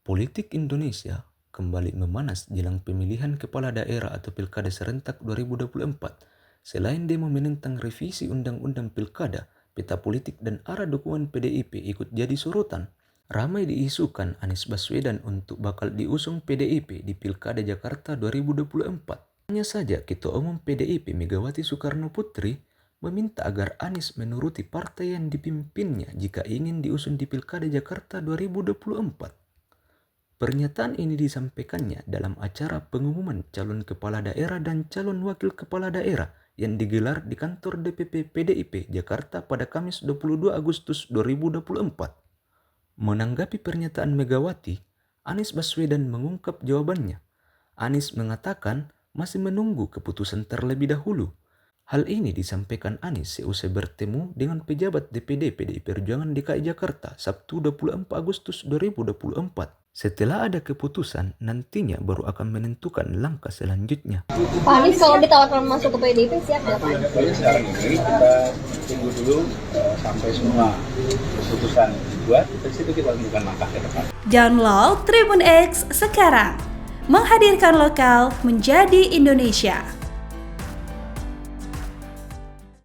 Politik Indonesia kembali memanas jelang pemilihan kepala daerah atau Pilkada serentak 2024. Selain demo menentang revisi Undang-Undang Pilkada, peta politik dan arah dukungan PDIP ikut jadi sorotan. Ramai diisukan Anies Baswedan untuk bakal diusung PDIP di Pilkada Jakarta 2024. Hanya saja Ketua Umum PDIP Megawati Soekarno Putri meminta agar Anies menuruti partai yang dipimpinnya jika ingin diusung di Pilkada Jakarta 2024. Pernyataan ini disampaikannya dalam acara pengumuman calon kepala daerah dan calon wakil kepala daerah yang digelar di kantor DPP PDIP Jakarta pada Kamis 22 Agustus 2024. Menanggapi pernyataan Megawati, Anies Baswedan mengungkap jawabannya. Anies mengatakan masih menunggu keputusan terlebih dahulu. Hal ini disampaikan Anies seusai bertemu dengan pejabat DPD PDI Perjuangan DKI Jakarta Sabtu 24 Agustus 2024. Setelah ada keputusan, nantinya baru akan menentukan langkah selanjutnya. Pak Anies kalau ditawarkan masuk ke PDIP siap nggak Pak? Jadi sekarang ini kita tunggu dulu sampai semua keputusan dibuat, dari situ kita lakukan langkah ke depan. Download Tribun X sekarang, menghadirkan lokal menjadi Indonesia.